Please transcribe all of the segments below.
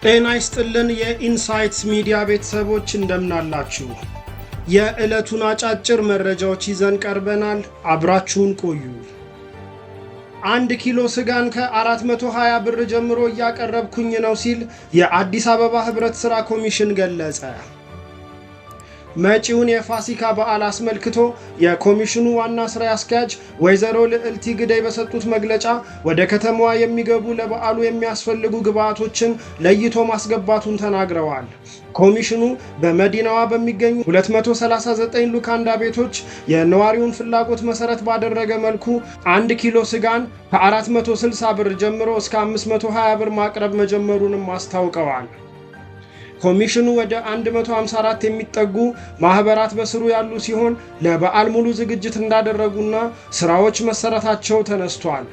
ጤና ይስጥልን የኢንሳይትስ ሚዲያ ቤተሰቦች እንደምናላችሁ። የዕለቱን አጫጭር መረጃዎች ይዘን ቀርበናል። አብራችሁን ቆዩ። 1 ኪሎ ስጋን ከ420 ብር ጀምሮ እያቀረብኩኝ ነው ሲል የአዲስ አበባ ህብረት ሥራ ኮሚሽን ገለጸ። መጪውን የፋሲካ በዓል አስመልክቶ የኮሚሽኑ ዋና ስራ አስኪያጅ ወይዘሮ ልዕልቲ ግደይ በሰጡት መግለጫ ወደ ከተማዋ የሚገቡ ለበዓሉ የሚያስፈልጉ ግብዓቶችን ለይቶ ማስገባቱን ተናግረዋል። ኮሚሽኑ በመዲናዋ በሚገኙ 239 ሉካንዳ ቤቶች የነዋሪውን ፍላጎት መሰረት ባደረገ መልኩ 1 ኪሎ ስጋን ከ460 ብር ጀምሮ እስከ 520 ብር ማቅረብ መጀመሩንም አስታውቀዋል። ኮሚሽኑ ወደ 154 የሚጠጉ ማህበራት በስሩ ያሉ ሲሆን ለበዓል ሙሉ ዝግጅት እንዳደረጉና ስራዎች መሰረታቸው ተነስቷል።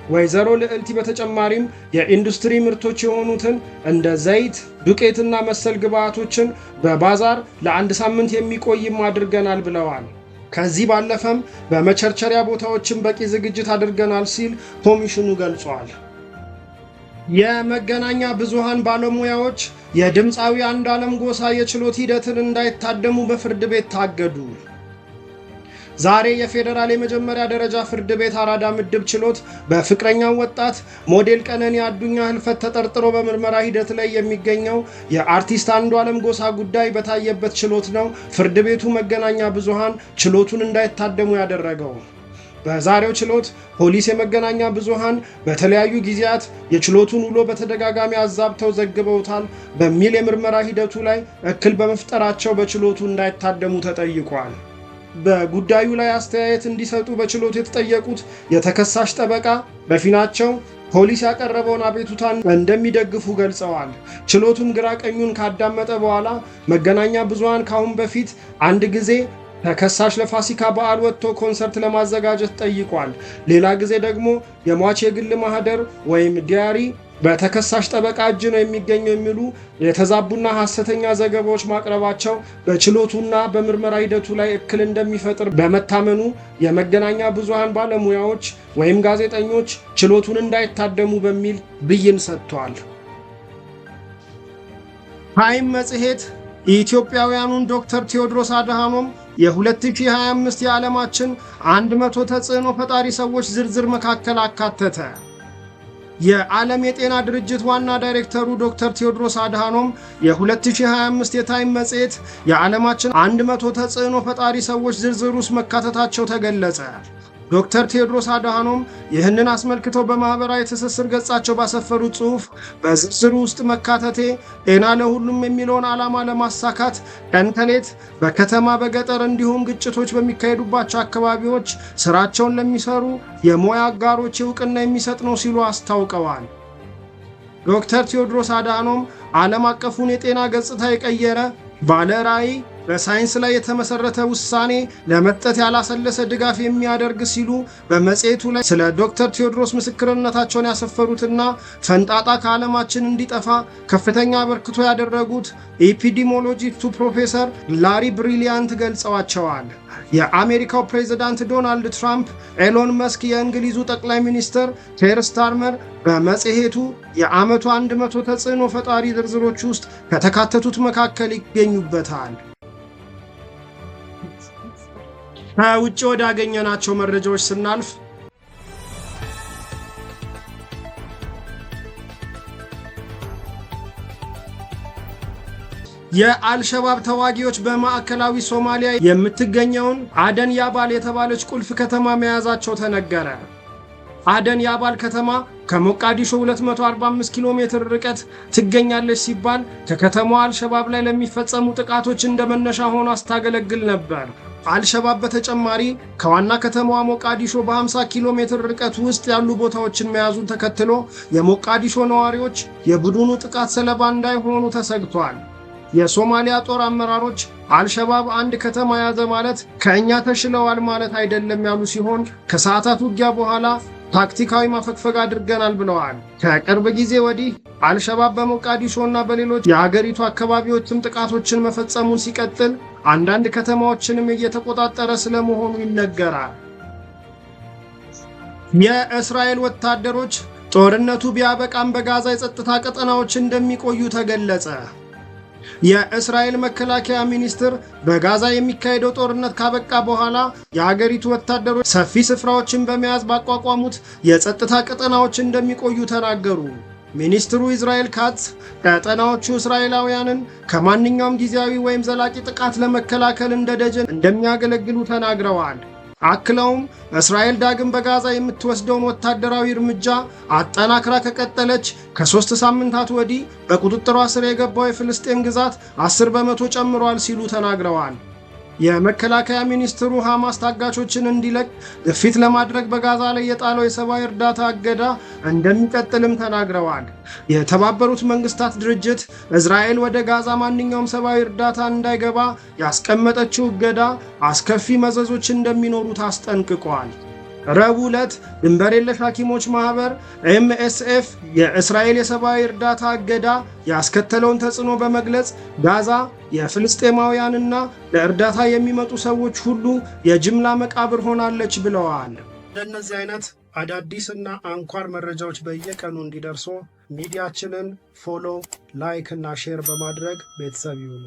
ወይዘሮ ልዕልቲ በተጨማሪም የኢንዱስትሪ ምርቶች የሆኑትን እንደ ዘይት፣ ዱቄትና መሰል ግብዓቶችን በባዛር ለ1 ሳምንት የሚቆይም አድርገናል ብለዋል። ከዚህ ባለፈም በመቸርቸሪያ ቦታዎችን በቂ ዝግጅት አድርገናል ሲል ኮሚሽኑ ገልጿል። የመገናኛ ብዙሃን ባለሙያዎች የድምፃዊ አንዱዓለም ጎሳ የችሎት ሂደትን እንዳይታደሙ በፍርድ ቤት ታገዱ። ዛሬ የፌዴራል የመጀመሪያ ደረጃ ፍርድ ቤት አራዳ ምድብ ችሎት በፍቅረኛው ወጣት ሞዴል ቀነኒ አዱኛ ህልፈት ተጠርጥሮ በምርመራ ሂደት ላይ የሚገኘው የአርቲስት አንዱዓለም ጎሳ ጉዳይ በታየበት ችሎት ነው ፍርድ ቤቱ መገናኛ ብዙሃን ችሎቱን እንዳይታደሙ ያደረገው። በዛሬው ችሎት ፖሊስ የመገናኛ ብዙሃን በተለያዩ ጊዜያት የችሎቱን ውሎ በተደጋጋሚ አዛብተው ዘግበውታል በሚል የምርመራ ሂደቱ ላይ እክል በመፍጠራቸው በችሎቱ እንዳይታደሙ ተጠይቋል። በጉዳዩ ላይ አስተያየት እንዲሰጡ በችሎቱ የተጠየቁት የተከሳሽ ጠበቃ በፊናቸው ፖሊስ ያቀረበውን አቤቱታን እንደሚደግፉ ገልጸዋል። ችሎቱም ግራ ቀኙን ካዳመጠ በኋላ መገናኛ ብዙሃን ካሁን በፊት አንድ ጊዜ ተከሳሽ ለፋሲካ በዓል ወጥቶ ኮንሰርት ለማዘጋጀት ጠይቋል። ሌላ ጊዜ ደግሞ የሟች የግል ማህደር ወይም ዲያሪ በተከሳሽ ጠበቃ እጅ ነው የሚገኘው የሚሉ የተዛቡና ሐሰተኛ ዘገባዎች ማቅረባቸው በችሎቱና በምርመራ ሂደቱ ላይ እክል እንደሚፈጥር በመታመኑ የመገናኛ ብዙሃን ባለሙያዎች ወይም ጋዜጠኞች ችሎቱን እንዳይታደሙ በሚል ብይን ሰጥቷል። ታይም መጽሔት ኢትዮጵያውያኑን ዶክተር ቴዎድሮስ አድሃኖም የ2025 የዓለማችን 100 ተጽዕኖ ፈጣሪ ሰዎች ዝርዝር መካከል አካተተ። የዓለም የጤና ድርጅት ዋና ዳይሬክተሩ ዶክተር ቴዎድሮስ አድሃኖም የ2025 የታይም መጽሔት የዓለማችን 100 ተጽዕኖ ፈጣሪ ሰዎች ዝርዝር ውስጥ መካተታቸው ተገለጸ። ዶክተር ቴዎድሮስ አድሃኖም ይህንን አስመልክተው በማህበራዊ ትስስር ገጻቸው ባሰፈሩት ጽሑፍ በዝርዝሩ ውስጥ መካተቴ ጤና ለሁሉም የሚለውን ዓላማ ለማሳካት ቀን ከሌት በከተማ በገጠር እንዲሁም ግጭቶች በሚካሄዱባቸው አካባቢዎች ስራቸውን ለሚሰሩ የሙያ አጋሮች እውቅና የሚሰጥ ነው ሲሉ አስታውቀዋል። ዶክተር ቴዎድሮስ አድሃኖም ዓለም አቀፉን የጤና ገጽታ የቀየረ ባለ ራዕይ በሳይንስ ላይ የተመሰረተ ውሳኔ ለመስጠት ያላሰለሰ ድጋፍ የሚያደርግ ሲሉ በመጽሔቱ ላይ ስለ ዶክተር ቴዎድሮስ ምስክርነታቸውን ያሰፈሩትና ፈንጣጣ ከዓለማችን እንዲጠፋ ከፍተኛ አበርክቶ ያደረጉት ኤፒዲሞሎጂስቱ ፕሮፌሰር ላሪ ብሪሊያንት ገልጸዋቸዋል። የአሜሪካው ፕሬዝዳንት ዶናልድ ትራምፕ፣ ኤሎን መስክ፣ የእንግሊዙ ጠቅላይ ሚኒስትር ኬር ስታርመር በመጽሔቱ የዓመቱ 100 ተጽዕኖ ፈጣሪ ዝርዝሮች ውስጥ ከተካተቱት መካከል ይገኙበታል። ከውጭ ወዳገኘናቸው መረጃዎች ስናልፍ የአልሸባብ ተዋጊዎች በማዕከላዊ ሶማሊያ የምትገኘውን አደን ያባል የተባለች ቁልፍ ከተማ መያዛቸው ተነገረ። አደን ያባል ከተማ ከሞቃዲሾ 245 ኪሎ ሜትር ርቀት ትገኛለች ሲባል ከከተማዋ አልሸባብ ላይ ለሚፈጸሙ ጥቃቶች እንደመነሻ ሆኖ አስታገለግል ነበር። አልሸባብ በተጨማሪ ከዋና ከተማዋ ሞቃዲሾ በ50 ኪሎ ሜትር ርቀት ውስጥ ያሉ ቦታዎችን መያዙን ተከትሎ የሞቃዲሾ ነዋሪዎች የቡድኑ ጥቃት ሰለባ እንዳይሆኑ ተሰግቷል። የሶማሊያ ጦር አመራሮች አልሸባብ አንድ ከተማ ያዘ ማለት ከእኛ ተሽለዋል ማለት አይደለም ያሉ ሲሆን ከሰዓታት ውጊያ በኋላ ታክቲካዊ ማፈግፈግ አድርገናል ብለዋል። ከቅርብ ጊዜ ወዲህ አልሸባብ በሞቃዲሾ እና በሌሎች የሀገሪቱ አካባቢዎችም ጥቃቶችን መፈጸሙን ሲቀጥል አንዳንድ ከተማዎችንም እየተቆጣጠረ ስለመሆኑ ይነገራል። የእስራኤል ወታደሮች ጦርነቱ ቢያበቃም በጋዛ የጸጥታ ቀጠናዎች እንደሚቆዩ ተገለጸ። የእስራኤል መከላከያ ሚኒስትር በጋዛ የሚካሄደው ጦርነት ካበቃ በኋላ የሀገሪቱ ወታደሮች ሰፊ ስፍራዎችን በመያዝ ባቋቋሙት የጸጥታ ቀጠናዎች እንደሚቆዩ ተናገሩ። ሚኒስትሩ ኢዝራኤል ካትዝ ቀጠናዎቹ እስራኤላውያንን ከማንኛውም ጊዜያዊ ወይም ዘላቂ ጥቃት ለመከላከል እንደ ደጀን እንደሚያገለግሉ ተናግረዋል። አክለውም እስራኤል ዳግም በጋዛ የምትወስደውን ወታደራዊ እርምጃ አጠናክራ ከቀጠለች ከ3 ሳምንታት ወዲህ በቁጥጥሯ ስር የገባው የፍልስጤም ግዛት 10 በመቶ ጨምሯል ሲሉ ተናግረዋል። የመከላከያ ሚኒስትሩ ሐማስ ታጋቾችን እንዲለቅ ግፊት ለማድረግ በጋዛ ላይ የጣለው የሰብአዊ እርዳታ እገዳ እንደሚቀጥልም ተናግረዋል። የተባበሩት መንግስታት ድርጅት እስራኤል ወደ ጋዛ ማንኛውም ሰብአዊ እርዳታ እንዳይገባ ያስቀመጠችው እገዳ አስከፊ መዘዞች እንደሚኖሩት አስጠንቅቋል። ረቡዕ ዕለት ድንበር የለሽ ሐኪሞች ማህበር MSF የእስራኤል የሰብአዊ እርዳታ እገዳ ያስከተለውን ተጽዕኖ በመግለጽ ጋዛ የፍልስጤማውያንና ለእርዳታ የሚመጡ ሰዎች ሁሉ የጅምላ መቃብር ሆናለች ብለዋል። እንደነዚህ አይነት አዳዲስና አንኳር መረጃዎች በየቀኑ እንዲደርሱ ሚዲያችንን ፎሎ፣ ላይክ እና ሼር በማድረግ ቤተሰብ ይሁኑ።